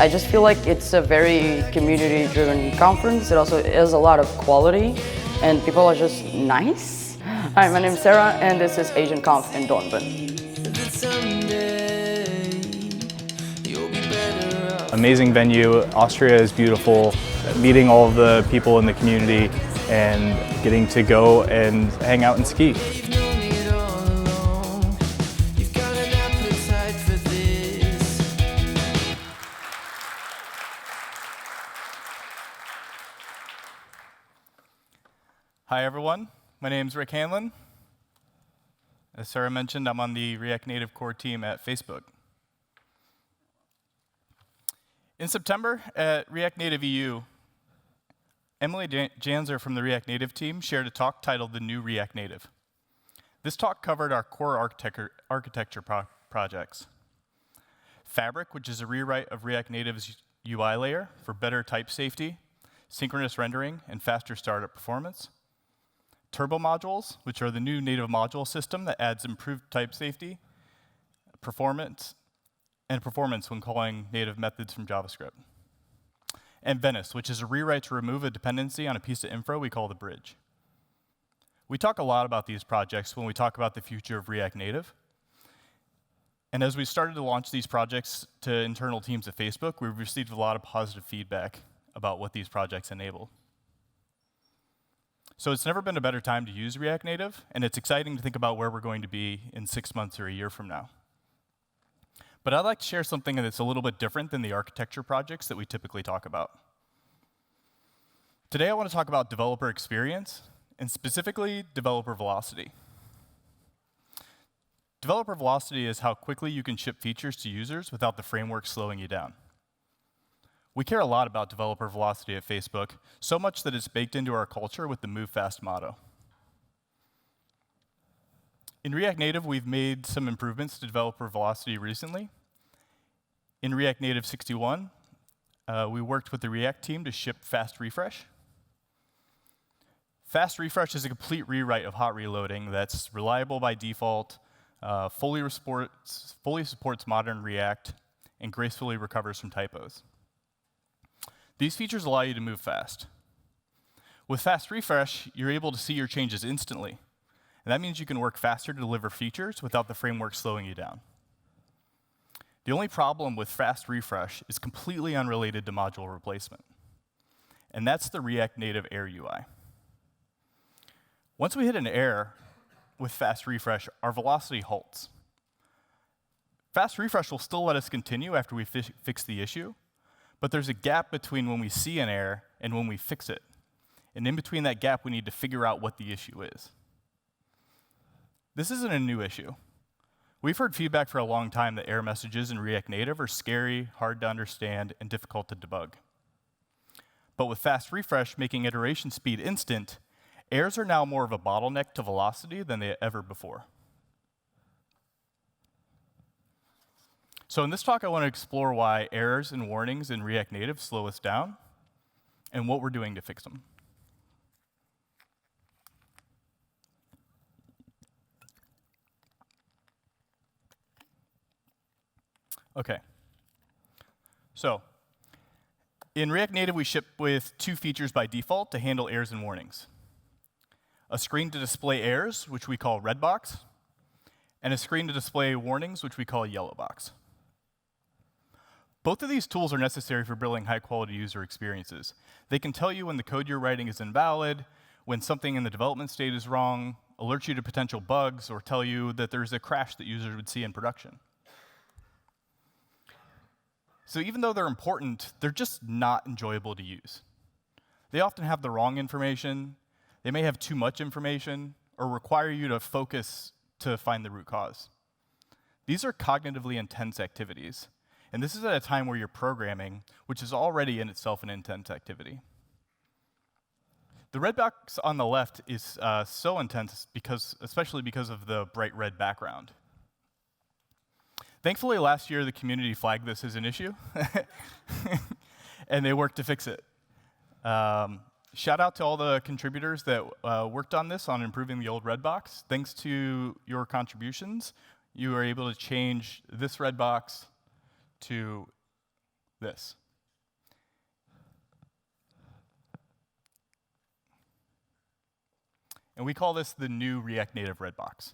I just feel like it's a very community-driven conference. It also has a lot of quality, and people are just nice. Hi, my name is Sarah, and this is Asian Conf in Dornbirn. Amazing venue. Austria is beautiful. Meeting all of the people in the community and getting to go and hang out and ski. Hi everyone, my name is Rick Hanlon. As Sarah mentioned, I'm on the React Native core team at Facebook. In September at React Native EU, Emily Janzer from the React Native team shared a talk titled The New React Native. This talk covered our core architecture projects. Fabric, which is a rewrite of React Native's UI layer for better type safety, synchronous rendering, and faster startup performance. Turbo modules, which are the new native module system that adds improved type safety, performance when calling native methods from JavaScript. And Venice, which is a rewrite to remove a dependency on a piece of infra we call the bridge. We talk a lot about these projects when we talk about the future of React Native. And as we started to launch these projects to internal teams at Facebook, we've received a lot of positive feedback about what these projects enable. So it's never been a better time to use React Native, and it's exciting to think about where we're going to be in 6 months or a year from now. But I'd like to share something that's a little bit different than the architecture projects that we typically talk about. Today I want to talk about developer experience, and specifically developer velocity. Developer velocity is how quickly you can ship features to users without the framework slowing you down. We care a lot about developer velocity at Facebook, so much that it's baked into our culture with the Move Fast motto. In React Native, we've made some improvements to developer velocity recently. In React Native 61, we worked with the React team to ship fast refresh. Fast refresh is a complete rewrite of hot reloading that's reliable by default, fully supports modern React, and gracefully recovers from typos. These features allow you to move fast. With fast refresh, you're able to see your changes instantly. And that means you can work faster to deliver features without the framework slowing you down. The only problem with fast refresh is completely unrelated to module replacement. And that's the React Native error UI. Once we hit an error with fast refresh, our velocity halts. Fast refresh will still let us continue after we fix the issue, but there's a gap between when we see an error and when we fix it. And in between that gap, we need to figure out what the issue is. This isn't a new issue. We've heard feedback for a long time that error messages in React Native are scary, hard to understand, and difficult to debug. But with fast refresh making iteration speed instant, errors are now more of a bottleneck to velocity than they ever before. So in this talk, I want to explore why errors and warnings in React Native slow us down and what we're doing to fix them. OK. So in React Native, we ship with 2 features by default to handle errors and warnings. A screen to display errors, which we call Redbox, and a screen to display warnings, which we call Yellowbox. Both of these tools are necessary for building high-quality user experiences. They can tell you when the code you're writing is invalid, when something in the development state is wrong, alert you to potential bugs, or tell you that there's a crash that users would see in production. So even though they're important, they're just not enjoyable to use. They often have the wrong information, they may have too much information, or require you to focus to find the root cause. These are cognitively intense activities. And this is at a time where you're programming, which is already in itself an intense activity. The red box on the left is so intense, especially because of the bright red background. Thankfully, last year, the community flagged this as an issue, and they worked to fix it. Shout out to all the contributors that worked on this, on improving the old red box. Thanks to your contributions, you were able to change this red box to this. And we call this the new React Native Redbox.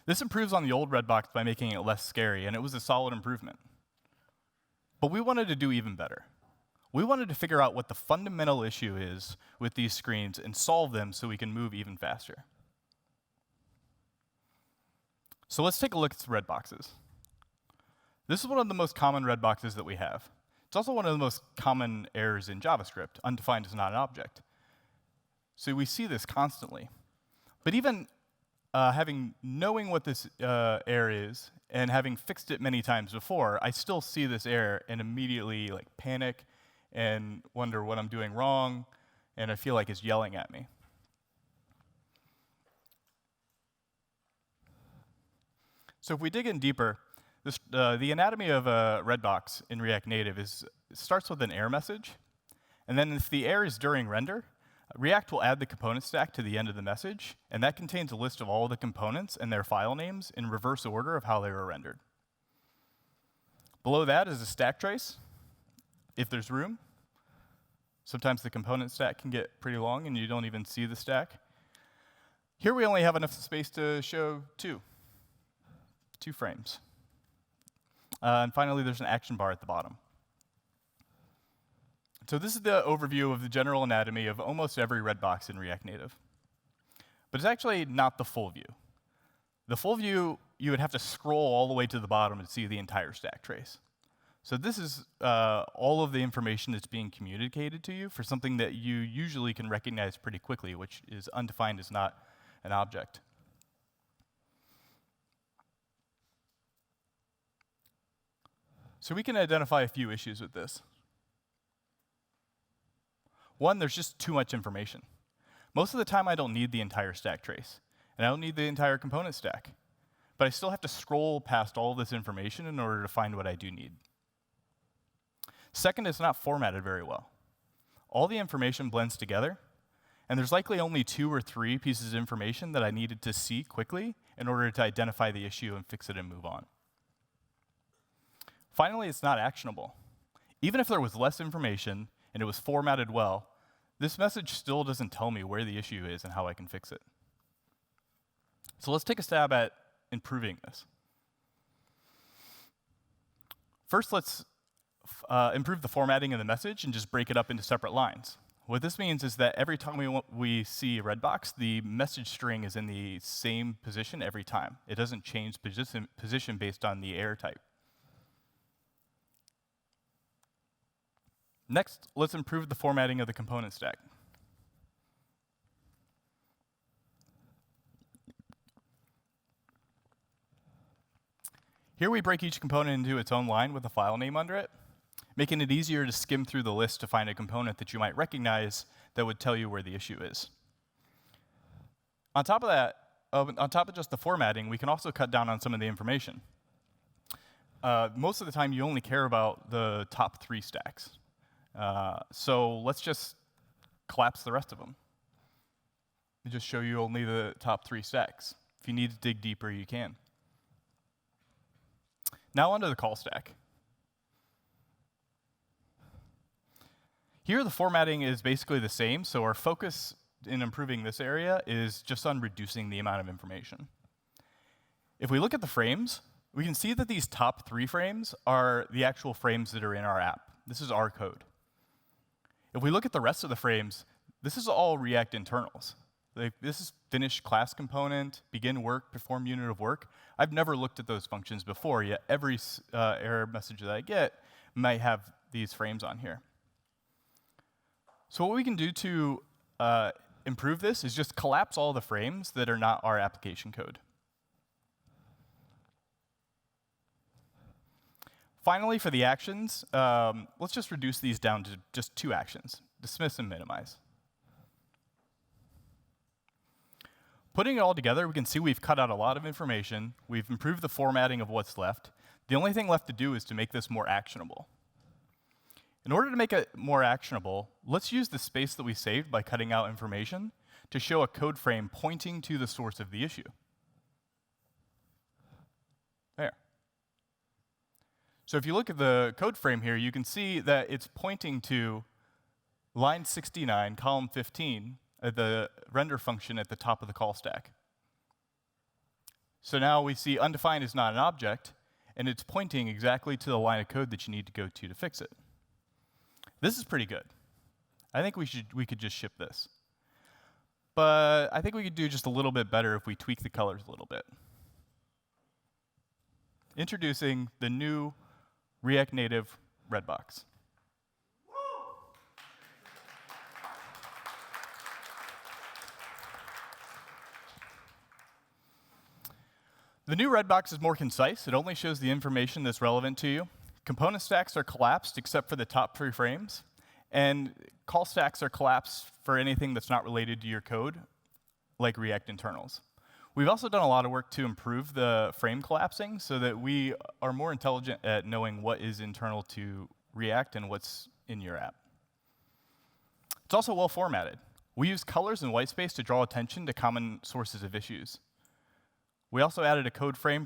This improves on the old Redbox by making it less scary, and it was a solid improvement. But we wanted to do even better. We wanted to figure out what the fundamental issue is with these screens and solve them so we can move even faster. So let's take a look at the Redboxes. This is one of the most common Redboxes that we have. It's also one of the most common errors in JavaScript. Undefined is not an object. So we see this constantly. But even knowing what this error is and having fixed it many times before, I still see this error and immediately panic and wonder what I'm doing wrong, and I feel like it's yelling at me. So if we dig in deeper, the anatomy of a Redbox in React Native starts with an error message, and then if the error is during render, React will add the component stack to the end of the message, and that contains a list of all the components and their file names in reverse order of how they were rendered. Below that is a stack trace, if there's room. Sometimes the component stack can get pretty long and you don't even see the stack. Here we only have enough space to show two frames. And finally, there's an action bar at the bottom. So this is the overview of the general anatomy of almost every Redbox in React Native. But it's actually not the full view. The full view, you would have to scroll all the way to the bottom to see the entire stack trace. So this is all of the information that's being communicated to you for something that you usually can recognize pretty quickly, which is undefined is not an object. So we can identify a few issues with this. One, there's just too much information. Most of the time, I don't need the entire stack trace, and I don't need the entire component stack. But I still have to scroll past all this information in order to find what I do need. Second, it's not formatted very well. All the information blends together, and there's likely only 2 or 3 pieces of information that I needed to see quickly in order to identify the issue and fix it and move on. Finally, it's not actionable. Even if there was less information and it was formatted well, this message still doesn't tell me where the issue is and how I can fix it. So let's take a stab at improving this. First, let's improve the formatting of the message and just break it up into separate lines. What this means is that every time we see a Redbox, the message string is in the same position every time. It doesn't change position based on the error type. Next, let's improve the formatting of the component stack. Here we break each component into its own line with a file name under it, making it easier to skim through the list to find a component that you might recognize that would tell you where the issue is. On top of that, on top of just the formatting, we can also cut down on some of the information. Most of the time, you only care about the top 3 stacks. So let's just collapse the rest of them and just show you only the top 3 stacks. If you need to dig deeper, you can. Now onto the call stack. Here, the formatting is basically the same, so our focus in improving this area is just on reducing the amount of information. If we look at the frames, we can see that these top 3 frames are the actual frames that are in our app. This is our code. If we look at the rest of the frames, this is all React internals. This is finish class component, begin work, perform unit of work. I've never looked at those functions before, yet every error message that I get might have these frames on here. So what we can do to improve this is just collapse all the frames that are not our application code. Finally, for the actions, let's just reduce these down to just 2 actions, dismiss and minimize. Putting it all together, we can see we've cut out a lot of information. We've improved the formatting of what's left. The only thing left to do is to make this more actionable. In order to make it more actionable, let's use the space that we saved by cutting out information to show a code frame pointing to the source of the issue. There. So if you look at the code frame here, you can see that it's pointing to line 69, column 15, the render function at the top of the call stack. So now we see undefined is not an object, and it's pointing exactly to the line of code that you need to go to fix it. This is pretty good. I think we could just ship this. But I think we could do just a little bit better if we tweak the colors a little bit. Introducing the new React Native Redbox. The new Redbox is more concise. It only shows the information that's relevant to you. Component stacks are collapsed except for the top 3 frames. And call stacks are collapsed for anything that's not related to your code, like React internals. We've also done a lot of work to improve the frame collapsing so that we are more intelligent at knowing what is internal to React and what's in your app. It's also well formatted. We use colors and whitespace to draw attention to common sources of issues. We also added a code frame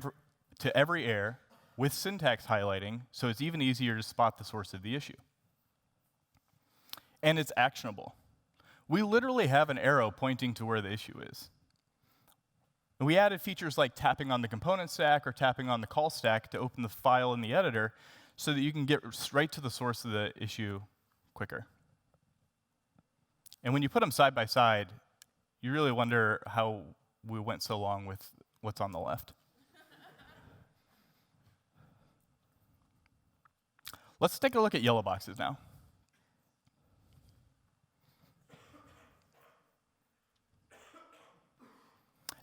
to every error with syntax highlighting, so it's even easier to spot the source of the issue. And it's actionable. We literally have an arrow pointing to where the issue is. And we added features like tapping on the component stack or tapping on the call stack to open the file in the editor so that you can get right to the source of the issue quicker. And when you put them side by side, you really wonder how we went so long with what's on the left. Let's take a look at yellow boxes now.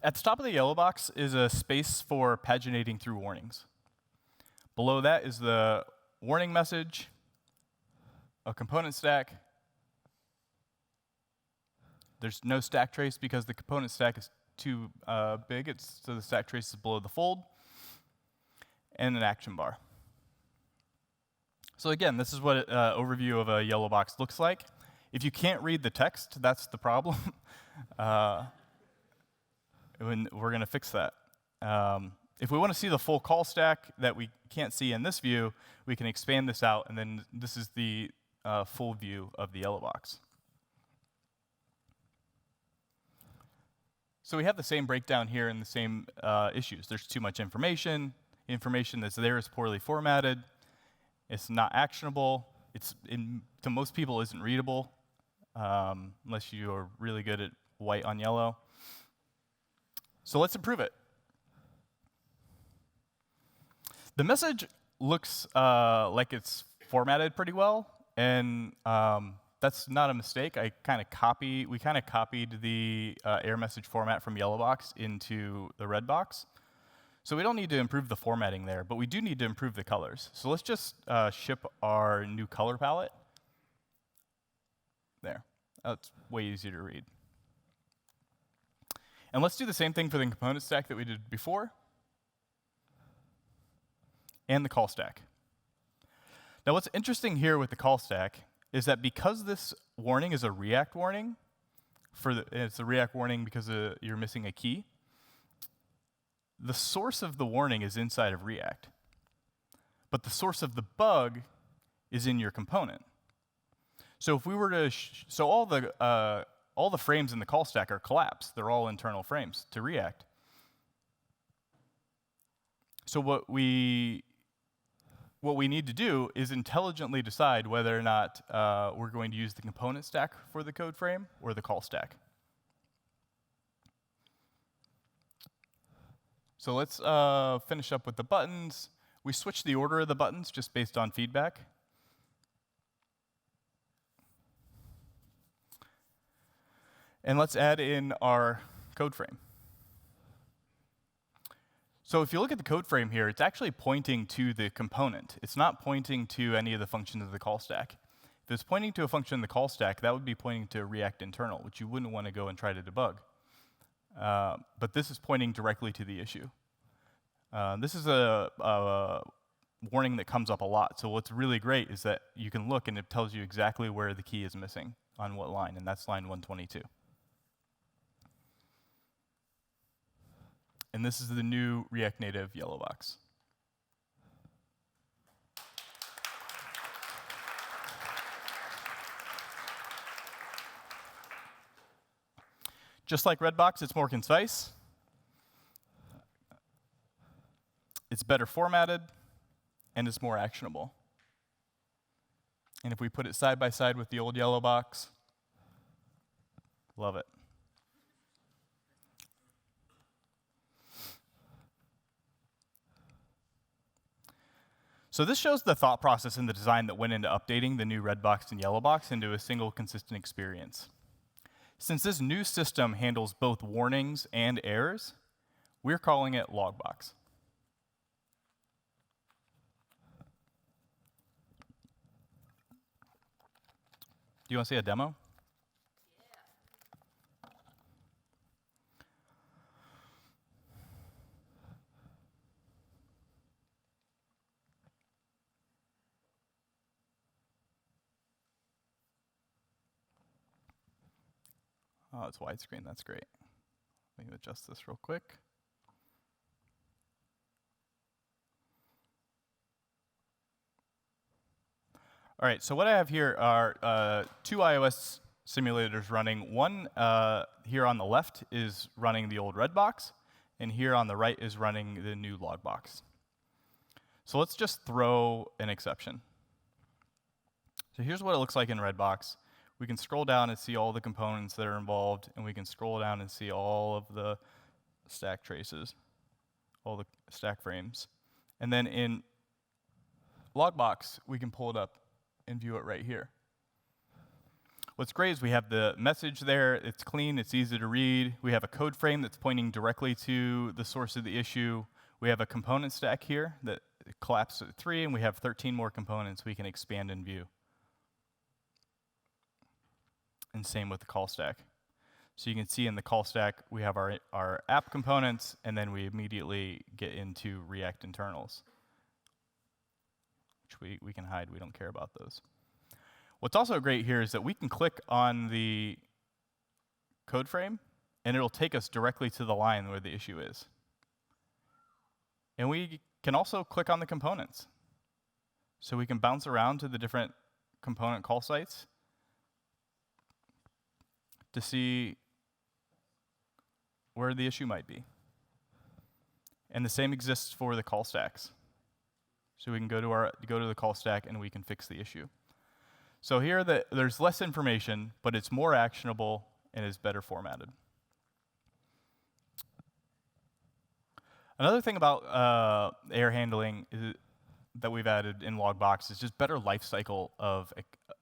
At the top of the yellow box is a space for paginating through warnings. Below that is the warning message, a component stack. There's no stack trace because the component stack is too big, so the stack trace is below the fold, and an action bar. So again, this is what an overview of a yellow box looks like. If you can't read the text, that's the problem. We're going to fix that. If we want to see the full call stack that we can't see in this view, we can expand this out, and then this is the full view of the yellow box. So we have the same breakdown here and the same issues. There's too much information. Information that's there is poorly formatted. It's not actionable. To most people, isn't readable, unless you are really good at white on yellow. So let's improve it. The message looks like it's formatted pretty well, and that's not a mistake. We kind of copied the error message format from Yellowbox into the Redbox. So we don't need to improve the formatting there, but we do need to improve the colors. So let's just ship our new color palette. There. That's way easier to read. And let's do the same thing for the component stack that we did before, and the call stack. Now what's interesting here with the call stack is that because this warning is a React warning, it's a React warning because you're missing a key, the source of the warning is inside of React. But the source of the bug is in your component. So if we were to, all the frames in the call stack are collapsed. They're all internal frames to React. So what we need to do is intelligently decide whether or not we're going to use the component stack for the code frame or the call stack. So let's finish up with the buttons. We switched the order of the buttons just based on feedback. And let's add in our code frame. So if you look at the code frame here, it's actually pointing to the component. It's not pointing to any of the functions of the call stack. If it's pointing to a function in the call stack, that would be pointing to React internal, which you wouldn't want to go and try to debug. But this is pointing directly to the issue. This is a warning that comes up a lot. So what's really great is that you can look and it tells you exactly where the key is missing on what line, and that's line 122. And this is the new React Native Yellowbox. Just like Redbox, it's more concise. It's better formatted, and it's more actionable. And if we put it side by side with the old yellow box, love it. So this shows the thought process and the design that went into updating the new Redbox and yellow box into a single consistent experience. Since this new system handles both warnings and errors, we're calling it Logbox. Do you want to see a demo? Oh, it's widescreen. That's great. Let me adjust this real quick. All right, so what I have here are two iOS simulators running. One here on the left is running the old Redbox, and here on the right is running the new Logbox. So let's just throw an exception. So here's what it looks like in Redbox. We can scroll down and see all the components that are involved, and we can scroll down and see all of the stack traces, all the stack frames. And then in Logbox, we can pull it up and view it right here. What's great is we have the message there. It's clean. It's easy to read. We have a code frame that's pointing directly to the source of the issue. We have a component stack here that collapses at 3, and we have 13 more components we can expand and view. And same with the call stack. So you can see in the call stack, we have our app components, and then we immediately get into React internals, which we can hide. We don't care about those. What's also great here is that we can click on the code frame, and it'll take us directly to the line where the issue is. And we can also click on the components. So we can bounce around to the different component call sites to see where the issue might be. And the same exists for the call stacks. So we can go to the call stack and we can fix the issue. So here there's less information, but it's more actionable and is better formatted. Another thing about error handling that we've added in Logbox is just better lifecycle of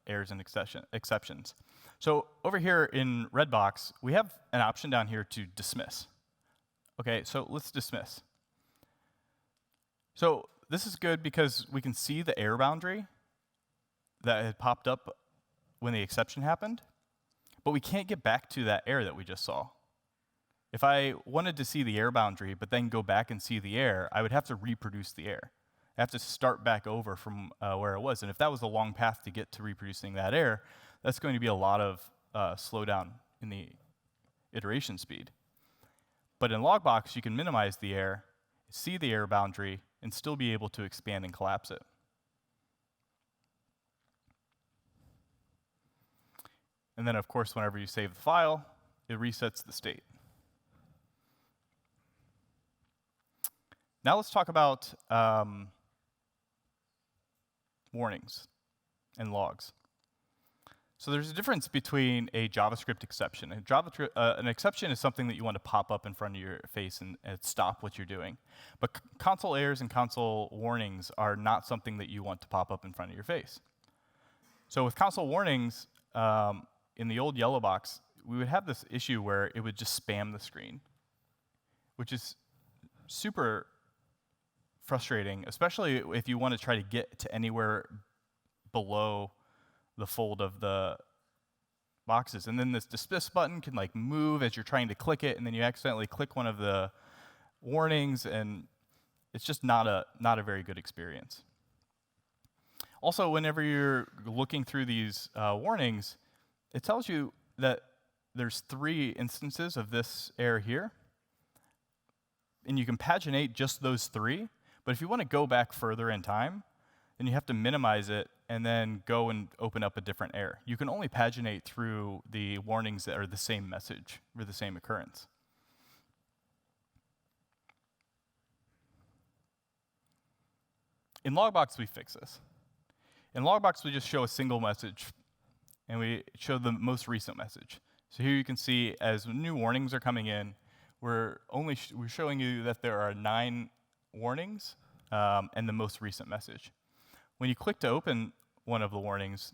errors and exceptions. So over here in Redbox, we have an option down here to dismiss. Okay, so let's dismiss. So this is good because we can see the error boundary that had popped up when the exception happened, but we can't get back to that error that we just saw. If I wanted to see the error boundary, but then go back and see the error, I would have to reproduce the error. I have to start back over from where it was. And if that was a long path to get to reproducing that error, that's going to be a lot of slowdown in the iteration speed. But in Logbox, you can minimize the error, see the error boundary, and still be able to expand and collapse it. And then, of course, whenever you save the file, it resets the state. Now let's talk about warnings and logs. So there's a difference between a JavaScript exception. An exception is something that you want to pop up in front of your face and stop what you're doing. But console errors and console warnings are not something that you want to pop up in front of your face. So with console warnings, in the old yellow box, we would have this issue where it would just spam the screen, which is super frustrating, especially if you want to try to get to anywhere below the fold of the boxes. And then this dismiss button can like move as you're trying to click it, and then you accidentally click one of the warnings, and it's just not a very good experience. Also, whenever you're looking through these warnings, it tells you that there's 3 instances of this error here, and you can paginate just those 3. But if you want to go back further in time, then you have to minimize it and then go and open up a different error. You can only paginate through the warnings that are the same message or the same occurrence. In Logbox, we fix this. In Logbox, we just show a single message, and we show the most recent message. So here you can see as new warnings are coming in, we're showing you that there are 9 warnings and the most recent message. When you click to open one of the warnings,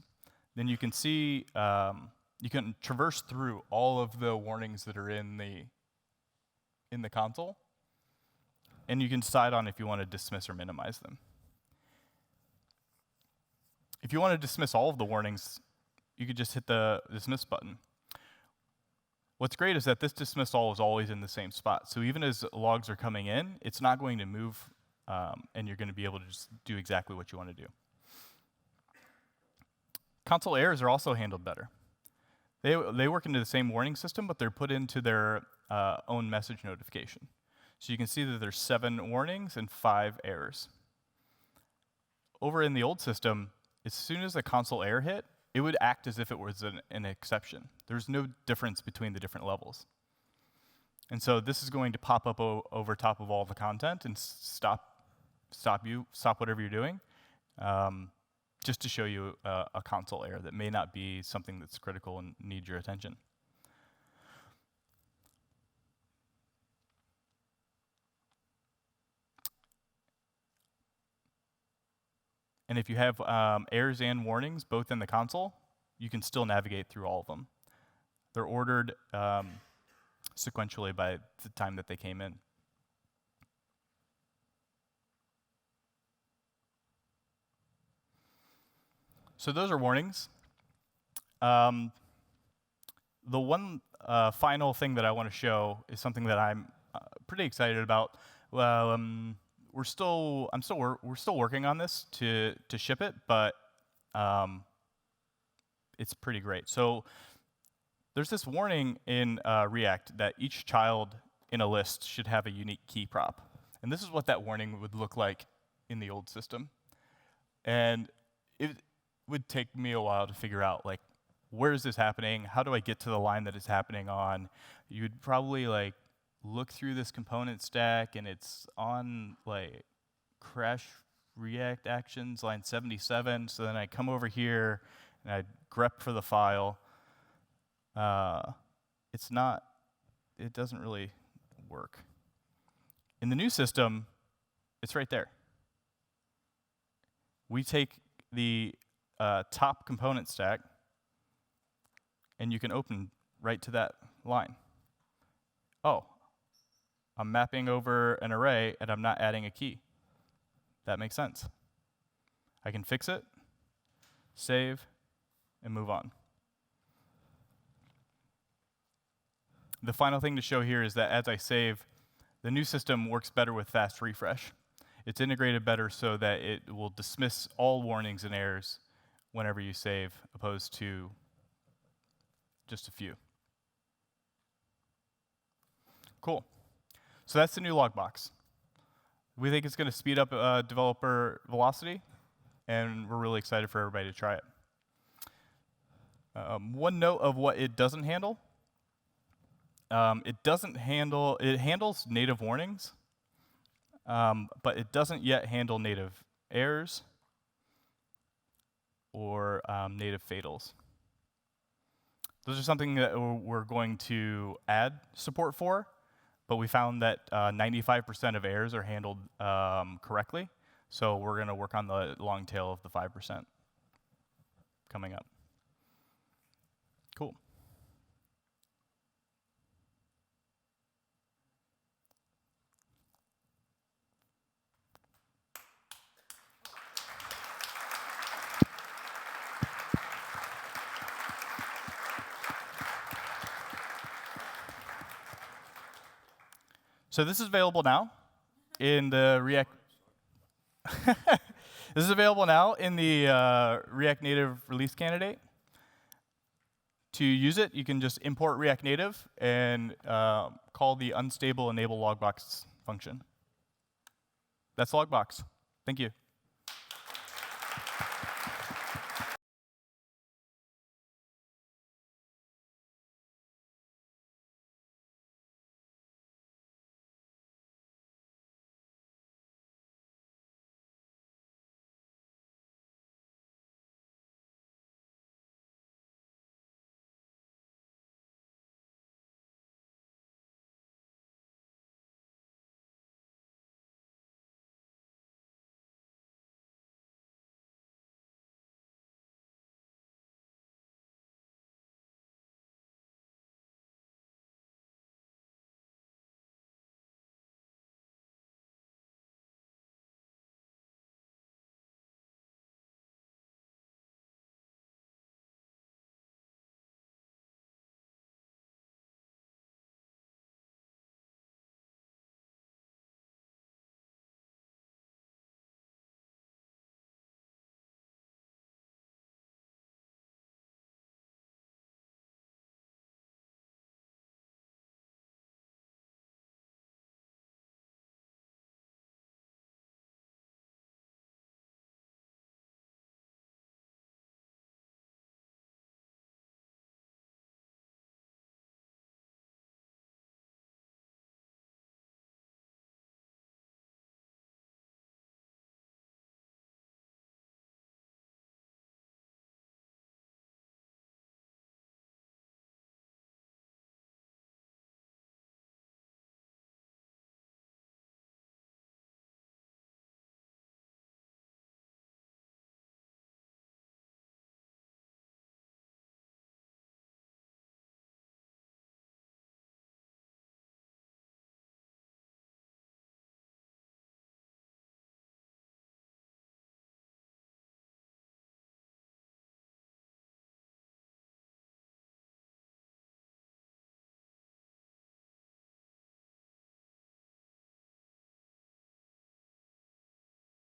then you can see you can traverse through all of the warnings that are in the console, and you can decide on if you want to dismiss or minimize them. If you want to dismiss all of the warnings, you could just hit the dismiss button. What's great is that this dismiss all is always in the same spot. So even as logs are coming in, it's not going to move, and you're going to be able to just do exactly what you want to do. Console errors are also handled better. They work into the same warning system, but they're put into their own message notification. So you can see that there's 7 warnings and 5 errors. Over in the old system, as soon as a console error hit, it would act as if it was an exception. There's no difference between the different levels. And so this is going to pop up over top of all the content and stop whatever you're doing, just to show you a console error that may not be something that's critical and needs your attention. And if you have errors and warnings both in the console, you can still navigate through all of them. They're ordered sequentially by the time that they came in. So those are warnings. The one final thing that I want to show is something that I'm pretty excited about. We're still working on this to ship it, but it's pretty great. So there's this warning in React that each child in a list should have a unique key prop. And this is what that warning would look like in the old system. And it would take me a while to figure out, like, where is this happening? How do I get to the line that it's happening on? You'd probably look through this component stack, and it's on crash React actions line 77. So then I come over here and I grep for the file. It doesn't really work. In the new system, it's right there. We take the top component stack, and you can open right to that line. Oh, I'm mapping over an array, and I'm not adding a key. That makes sense. I can fix it, save, and move on. The final thing to show here is that as I save, the new system works better with fast refresh. It's integrated better so that it will dismiss all warnings and errors whenever you save, opposed to just a few. Cool. So that's the new Logbox. We think it's going to speed up developer velocity, and we're really excited for everybody to try it. One note of what it doesn't handle. It handles native warnings, but it doesn't yet handle native errors or native fatals. Those are something that we're going to add support for, but we found that 95% of errors are handled correctly, so we're going to work on the long tail of the 5% coming up. Cool. So this is available now in the React. This is available now in the React Native release candidate. To use it, you can just import React Native and call the unstable enable logbox function. That's Logbox. Thank you.